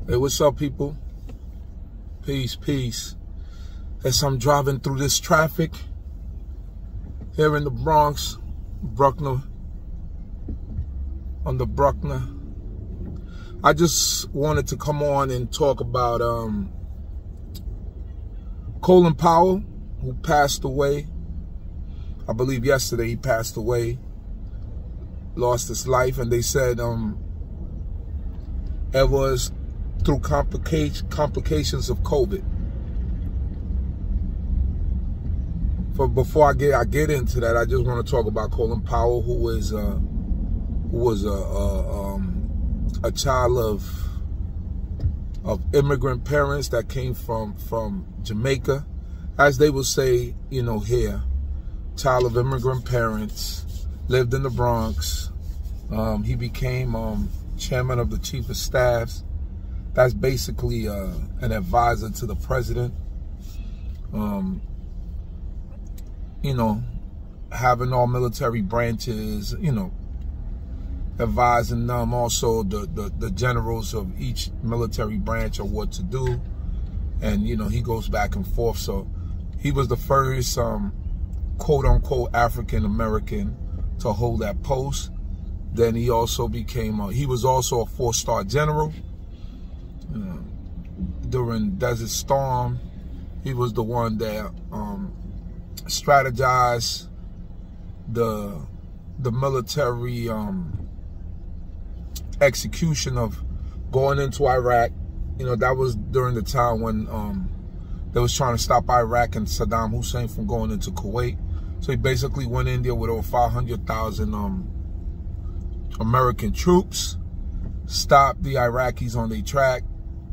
Hey, what's up, people? Peace, peace. As I'm driving through this traffic here in the Bronx, Bruckner, on the Bruckner, I just wanted to come on and talk about Colin Powell, who passed away. I believe yesterday he passed away, lost his life, and they said it was through complications of COVID. But before I get into that, I just want to talk about Colin Powell, who was a child of immigrant parents that came from Jamaica, as they would say, you know, here, child of immigrant parents, lived in the Bronx. He became chairman of the chief of staffs. That's basically an advisor to the president. You know, having all military branches, you know, advising them, also the generals of each military branch of what to do. And, you know, he goes back and forth. So he was the first quote-unquote African-American to hold that post. Then he also became, he was also a 4-star general. During Desert Storm, he was the one that strategized the military execution of going into Iraq. You know, that was during the time when they was trying to stop Iraq and Saddam Hussein from going into Kuwait. So he basically went in there with over 500,000 American troops, stopped the Iraqis on their track,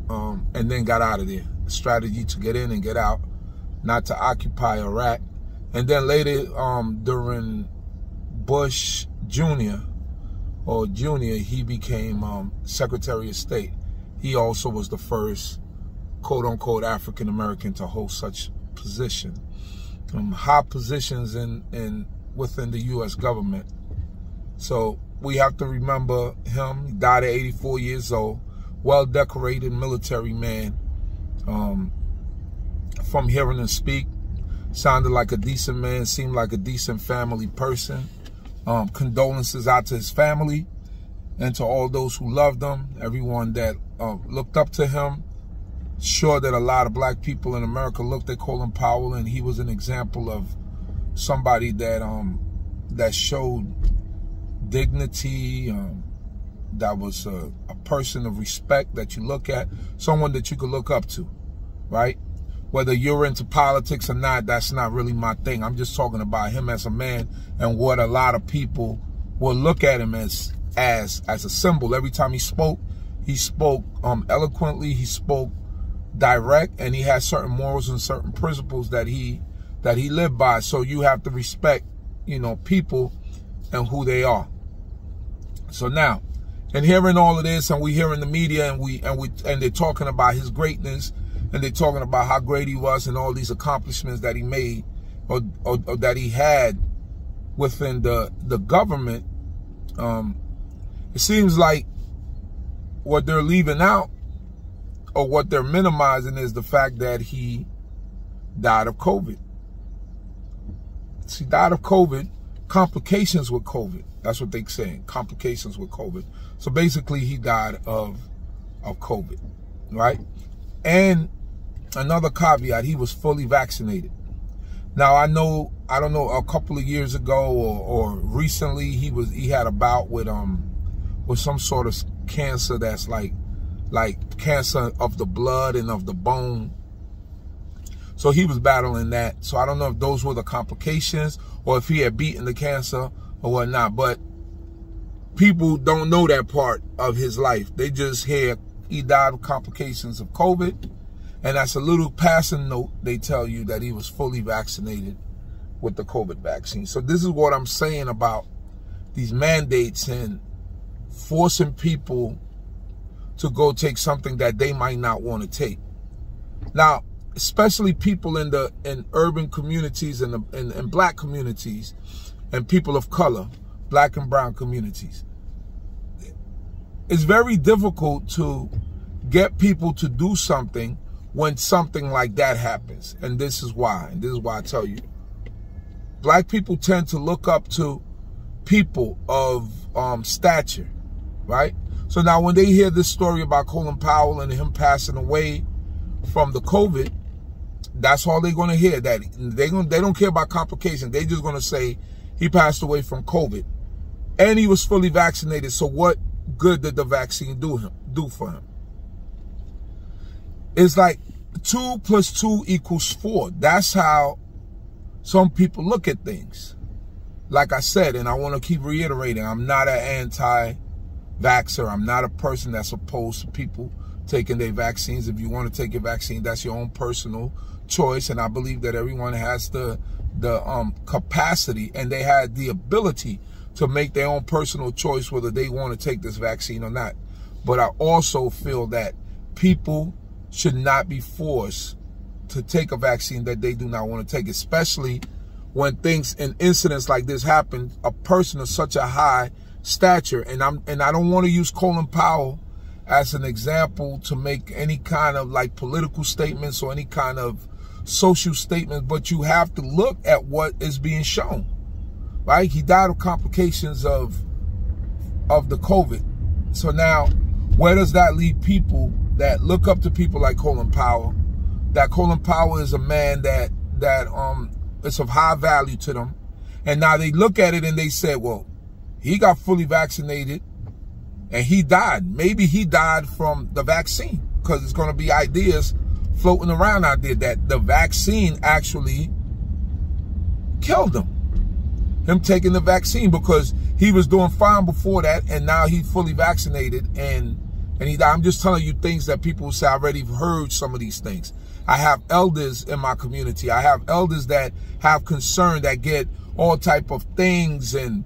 and then got out of there. Strategy to get in and get out, not to occupy Iraq. And then later, during Bush Jr., he became Secretary of State. He also was the first quote-unquote African-American to hold such position. High positions within the U.S. government. So we have to remember him. He died at 84 years old. Well-decorated military man. From hearing him speak, sounded like a decent man, seemed like a decent family person. Condolences out to his family and to all those who loved him, everyone that looked up to him. Sure that a lot of black people in America looked at Colin Powell, and he was an example of somebody that showed dignity, that was a person of respect that you look at, someone that you could look up to, right? Whether you're into politics or not, that's not really my thing. I'm just talking about him as a man and what a lot of people will look at him as a symbol. Every time he spoke eloquently, he spoke direct, and he had certain morals and certain principles that he lived by. So you have to respect, you know, people and who they are. So now, and hearing all of this, and we hear in the media, and they're talking about his greatness, and they're talking about how great he was and all these accomplishments that he made or that he had within the government. It seems like what they're leaving out or what they're minimizing is the fact that he died of COVID. He died of COVID, complications with COVID. That's what they're saying, complications with COVID. So basically he died of COVID, right? And another caveat, he was fully vaccinated. Now I don't know, a couple of years ago or recently he had a bout with some sort of cancer that's like cancer of the blood and of the bone. So he was battling that. So I don't know if those were the complications or if he had beaten the cancer or whatnot. But people don't know that part of his life. They just hear he died of complications of COVID. And that's a little passing note. They tell you that he was fully vaccinated with the COVID vaccine. So this is what I'm saying about these mandates and forcing people to go take something that they might not want to take. Now, especially people in urban communities and in black communities and people of color, black and brown communities. It's very difficult to get people to do something when something like that happens. And this is why. And this is why I tell you. Black people tend to look up to people of stature, right? So now when they hear this story about Colin Powell and him passing away from the COVID, that's all they're going to hear. That they don't care about complications. They just going to say he passed away from COVID. And he was fully vaccinated. So what good did the vaccine do for him? It's like 2 + 2 = 4. That's how some people look at things. Like I said, and I want to keep reiterating, I'm not an anti-vaxxer. I'm not a person that's opposed to people taking their vaccines. If you want to take your vaccine, that's your own personal choice. And I believe that everyone has the capacity and they had the ability to make their own personal choice whether they want to take this vaccine or not. But I also feel that people should not be forced to take a vaccine that they do not want to take, especially when things and incidents like this happen. A person of such a high stature, and I don't want to use Colin Powell as an example to make any kind of like political statements or any kind of social statements, but you have to look at what is being shown. Right? He died of complications of the COVID. So now, where does that leave people that look up to people like Colin Powell? That Colin Powell is a man that is of high value to them. And now they look at it and they say, well, he got fully vaccinated and he died. Maybe he died from the vaccine, because it's going to be ideas floating around out there that the vaccine actually killed him. Him taking the vaccine, because he was doing fine before that, and now he's fully vaccinated and he died. I'm just telling you things that people say. I already heard some of these things. I have elders in my community. I have elders that have concern, that get all type of things and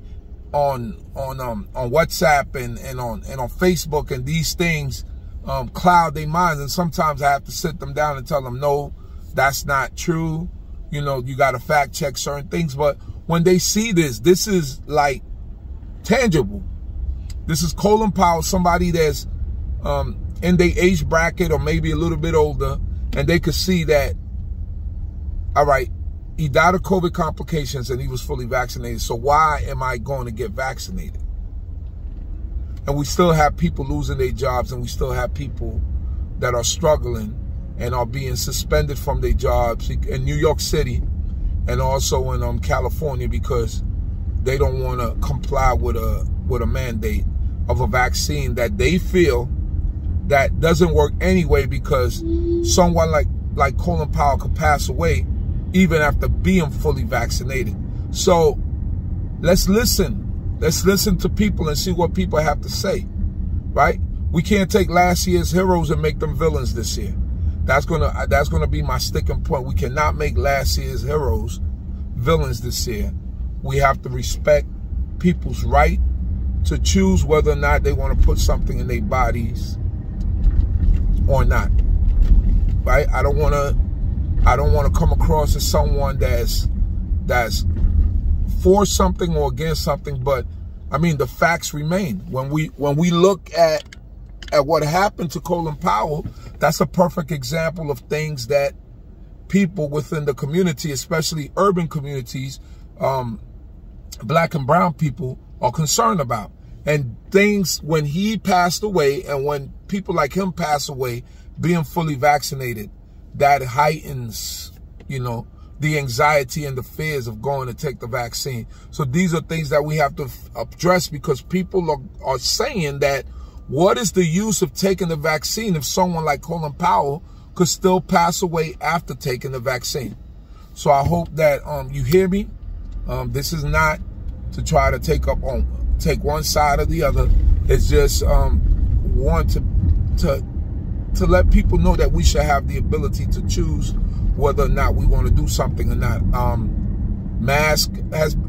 on WhatsApp and on Facebook, and these things cloud their minds. And sometimes I have to sit them down and tell them, no, that's not true. You know, you got to fact check certain things. But when they see this is like tangible. This is Colin Powell, somebody that's in their age bracket or maybe a little bit older, and they could see that, all right, he died of COVID complications and he was fully vaccinated. So why am I going to get vaccinated? And we still have people losing their jobs, and we still have people that are struggling and are being suspended from their jobs in New York City and also in California, because they don't want to comply with a mandate of a vaccine that they feel that doesn't work anyway, because someone like Colin Powell could pass away even after being fully vaccinated. So let's listen. Let's listen to people and see what people have to say, right? We can't take last year's heroes and make them villains this year. That's gonna be my sticking point. We cannot make last year's heroes villains this year. We have to respect people's right to choose whether or not they want to put something in their bodies or not. Right? I don't want to come across as someone that's for something or against something, but I mean the facts remain. When we look at what happened to Colin Powell, that's a perfect example of things that people within the community, especially urban communities, black and brown people, are concerned about. And things, when he passed away and when people like him pass away, being fully vaccinated, that heightens, you know, the anxiety and the fears of going to take the vaccine. So these are things that we have to address, because people are saying that, what is the use of taking the vaccine if someone like Colin Powell could still pass away after taking the vaccine? So I hope that you hear me. This is not to try to take one side or the other. It's just want to let people know that we should have the ability to choose whether or not we want to do something or not. Masks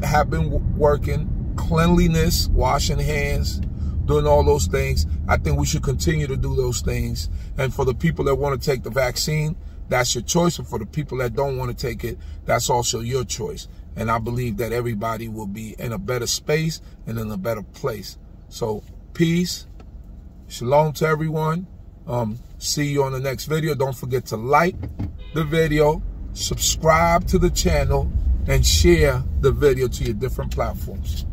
have been working, cleanliness, washing hands, doing all those things. I think we should continue to do those things. And for the people that want to take the vaccine, that's your choice. And for the people that don't want to take it, that's also your choice. And I believe that everybody will be in a better space and in a better place. So peace, shalom to everyone. See you on the next video. Don't forget to like the video, subscribe to the channel, and share the video to your different platforms.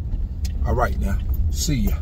All right, now. See ya.